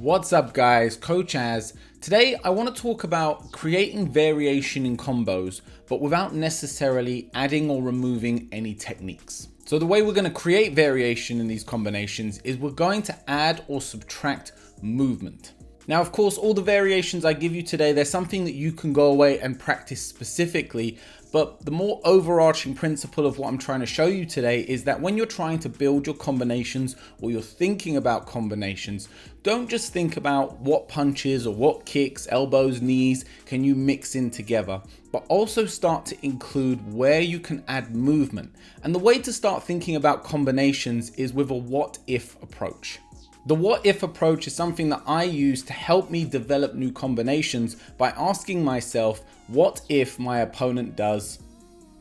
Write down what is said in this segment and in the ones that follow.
What's up guys, Coach Az. Today I want to talk about creating variation in combos, but without necessarily adding or removing any techniques. So the way we're going to create variation in these combinations is we're going to add or subtract movement. Now, of course, all the variations I give you today, they're something that you can go away and practice specifically, but the more overarching principle of what I'm trying to show you today is that when you're trying to build your combinations or you're thinking about combinations, don't just think about what punches or what kicks, elbows, knees can you mix in together, but also start to include where you can add movement. And the way to start thinking about combinations is with a what-if approach. The what-if approach is something that I use to help me develop new combinations by asking myself, what if my opponent does?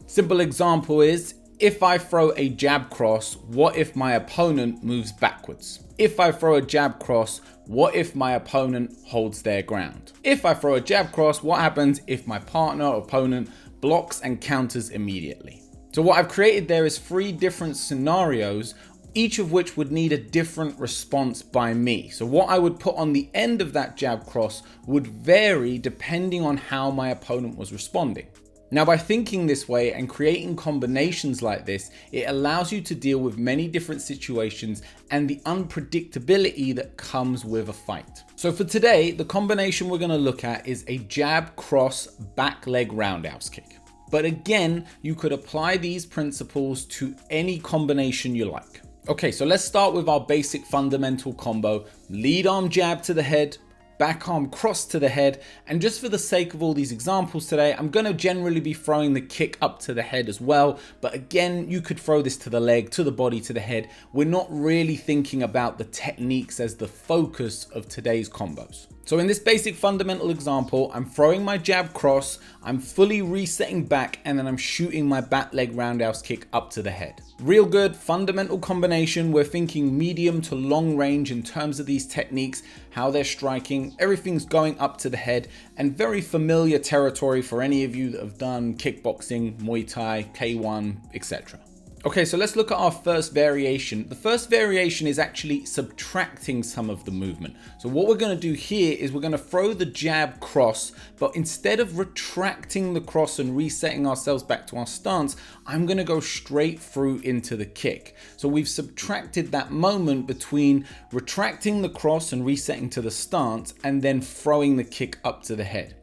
Simple example is, if I throw a jab cross, what if my opponent moves backwards? If I throw a jab cross, what if my opponent holds their ground? If I throw a jab cross, what happens if my partner or opponent blocks and counters immediately? So what I've created there is 3 different scenarios, each of which would need a different response by me. So what I would put on the end of that jab cross would vary depending on how my opponent was responding. Now, by thinking this way and creating combinations like this, it allows you to deal with many different situations and the unpredictability that comes with a fight. So for today, the combination we're going to look at is a jab cross back leg roundhouse kick. But again, you could apply these principles to any combination you like. Okay, so let's start with our basic fundamental combo: lead arm jab to the head, back arm cross to the head. And just for the sake of all these examples today, I'm going to generally be throwing the kick up to the head as well. But again, you could throw this to the leg, to the body, to the head. We're not really thinking about the techniques as the focus of today's combos. So in this basic fundamental example, I'm throwing my jab cross, I'm fully resetting back, and then I'm shooting my back leg roundhouse kick up to the head. Real good fundamental combination. We're thinking medium to long range in terms of these techniques, how they're striking, everything's going up to the head, and very familiar territory for any of you that have done kickboxing, Muay Thai, K1, etc. Okay, so let's look at our first variation. The first variation is actually subtracting some of the movement. So what we're going to do here is we're going to throw the jab cross, but instead of retracting the cross and resetting ourselves back to our stance, I'm going to go straight through into the kick. So we've subtracted that moment between retracting the cross and resetting to the stance and then throwing the kick up to the head.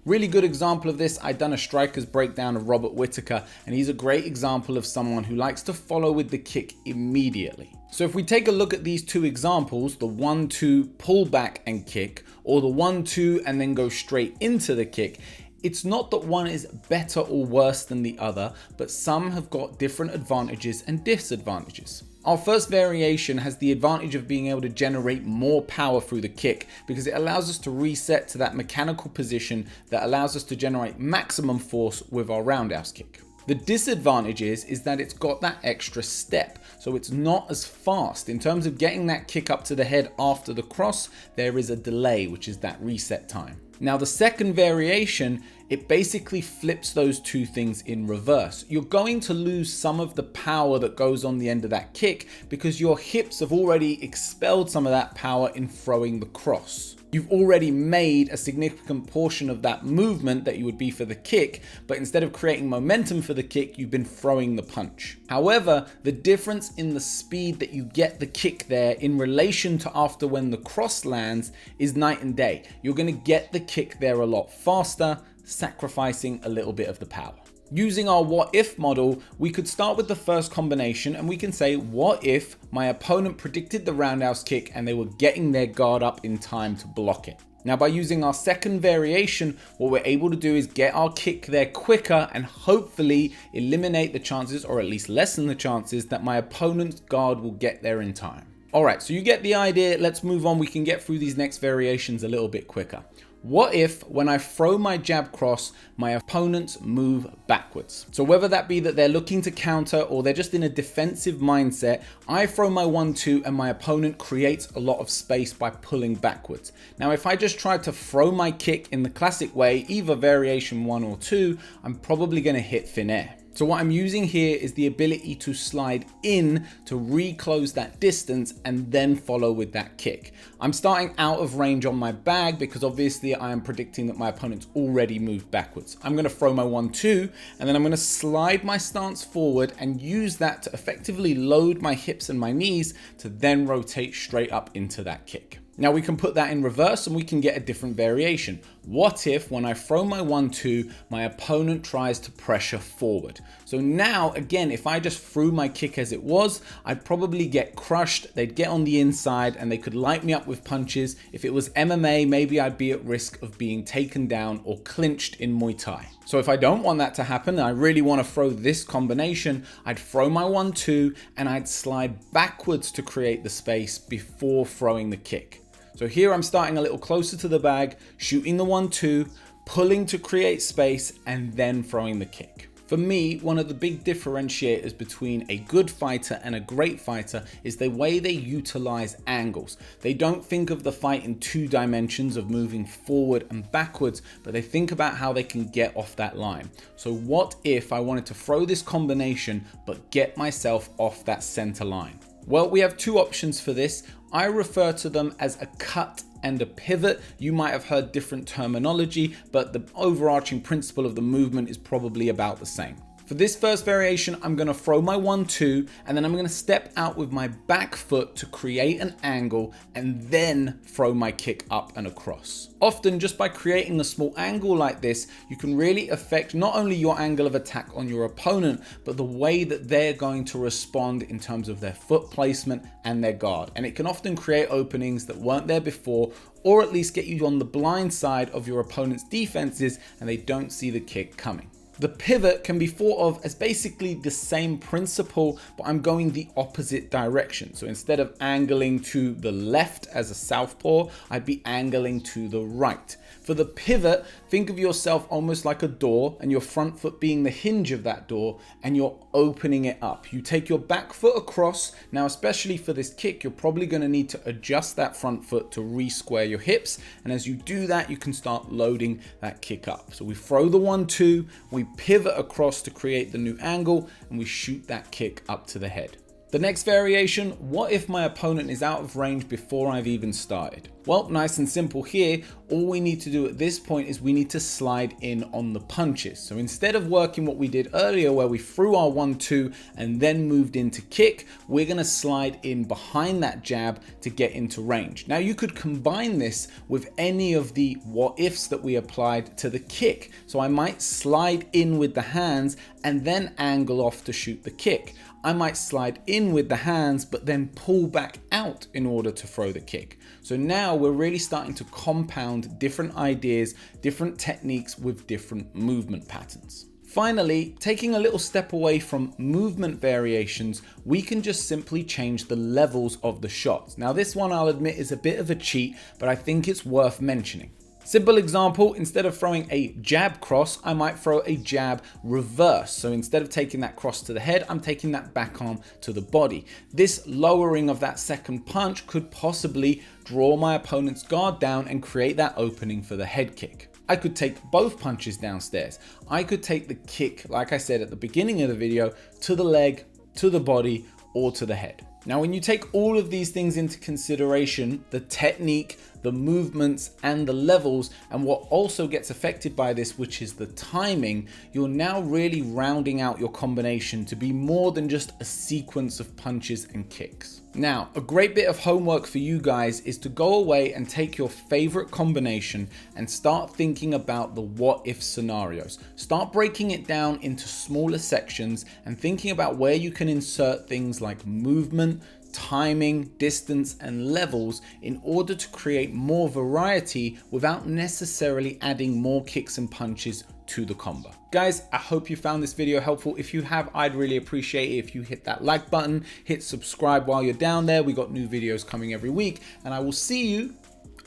Really good example of this, I've done a striker's breakdown of Robert Whittaker, and he's a great example of someone who likes to follow with the kick immediately. So if we take a look at these 2 examples, the 1-2 pull back and kick, or the 1-2 and then go straight into the kick, it's not that one is better or worse than the other, but some have got different advantages and disadvantages. Our first variation has the advantage of being able to generate more power through the kick because it allows us to reset to that mechanical position that allows us to generate maximum force with our roundhouse kick. The disadvantage is that it's got that extra step, so it's not as fast. In terms of getting that kick up to the head after the cross, there is a delay, which is that reset time. Now the second variation, it basically flips those 2 things in reverse. You're going to lose some of the power that goes on the end of that kick because your hips have already expelled some of that power in throwing the cross. You've already made a significant portion of that movement that you would be for the kick, but instead of creating momentum for the kick, you've been throwing the punch. However, the difference in the speed that you get the kick there in relation to after when the cross lands is night and day. You're going to get the kick there a lot faster, sacrificing a little bit of the power. Using our what if model, we could start with the first combination and we can say, what if my opponent predicted the roundhouse kick and they were getting their guard up in time to block it? Now by using our second variation, what we're able to do is get our kick there quicker and hopefully eliminate the chances, or at least lessen the chances, that my opponent's guard will get there in time. Alright, so you get the idea. Let's move on. We can get through these next variations a little bit quicker. What if when I throw my jab cross, my opponents move backwards? So whether that be that they're looking to counter or they're just in a defensive mindset, I throw my 1-2 and my opponent creates a lot of space by pulling backwards. Now, if I just try to throw my kick in the classic way, either variation 1 or 2, I'm probably going to hit thin air. So what I'm using here is the ability to slide in to reclose that distance and then follow with that kick. I'm starting out of range on my bag because obviously I am predicting that my opponent's already moved backwards. I'm going to throw my 1-2 and then I'm going to slide my stance forward and use that to effectively load my hips and my knees to then rotate straight up into that kick. Now we can put that in reverse and we can get a different variation. What if when I throw my 1-2, my opponent tries to pressure forward? So now, again, if I just threw my kick as it was, I'd probably get crushed. They'd get on the inside and they could light me up with punches. If it was MMA, maybe I'd be at risk of being taken down or clinched in Muay Thai. So if I don't want that to happen, and I really want to throw this combination, I'd throw my 1-2 and I'd slide backwards to create the space before throwing the kick. So here I'm starting a little closer to the bag, shooting the 1-2, pulling to create space, and then throwing the kick. For me, one of the big differentiators between a good fighter and a great fighter is the way they utilize angles. They don't think of the fight in 2 dimensions of moving forward and backwards, but they think about how they can get off that line. So what if I wanted to throw this combination, but get myself off that center line? Well, we have 2 options for this. I refer to them as a cut and a pivot. You might have heard different terminology, but the overarching principle of the movement is probably about the same. For this first variation, I'm going to throw my 1-2 and then I'm going to step out with my back foot to create an angle and then throw my kick up and across. Often just by creating a small angle like this, you can really affect not only your angle of attack on your opponent, but the way that they're going to respond in terms of their foot placement and their guard. And it can often create openings that weren't there before, or at least get you on the blind side of your opponent's defenses and they don't see the kick coming. The pivot can be thought of as basically the same principle, but I'm going the opposite direction. So instead of angling to the left as a southpaw, I'd be angling to the right. For the pivot, think of yourself almost like a door and your front foot being the hinge of that door and you're opening it up. You take your back foot across. Now, especially for this kick, you're probably going to need to adjust that front foot to re-square your hips. And as you do that, you can start loading that kick up. So we throw the 1-2, we pivot across to create the new angle, and we shoot that kick up to the head. The next variation, what if my opponent is out of range before I've even started? Well, nice and simple here. All we need to do at this point is we need to slide in on the punches. So instead of working what we did earlier where we threw our 1-2 and then moved into kick, we're going to slide in behind that jab to get into range. Now you could combine this with any of the what ifs that we applied to the kick. So I might slide in with the hands and then angle off to shoot the kick. I might slide in with the hands, but then pull back out in order to throw the kick. So now we're really starting to compound different ideas, different techniques with different movement patterns. Finally, taking a little step away from movement variations, we can just simply change the levels of the shots. Now this one I'll admit is a bit of a cheat, but I think it's worth mentioning. Simple example, instead of throwing a jab cross, I might throw a jab reverse. So instead of taking that cross to the head, I'm taking that back arm to the body. This lowering of that second punch could possibly draw my opponent's guard down and create that opening for the head kick. I could take both punches downstairs. I could take the kick, like I said at the beginning of the video, to the leg, to the body, or to the head. Now, when you take all of these things into consideration, the technique, the movements, and the levels, and what also gets affected by this, which is the timing, you're now really rounding out your combination to be more than just a sequence of punches and kicks. Now, a great bit of homework for you guys is to go away and take your favorite combination and start thinking about the what if scenarios. Start breaking it down into smaller sections and thinking about where you can insert things like movement, timing, distance, and levels in order to create more variety without necessarily adding more kicks and punches to the combo. Guys, I hope you found this video helpful. If you have, I'd really appreciate it if you hit that like button, hit subscribe while you're down there. We got new videos coming every week, and I will see you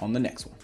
on the next one.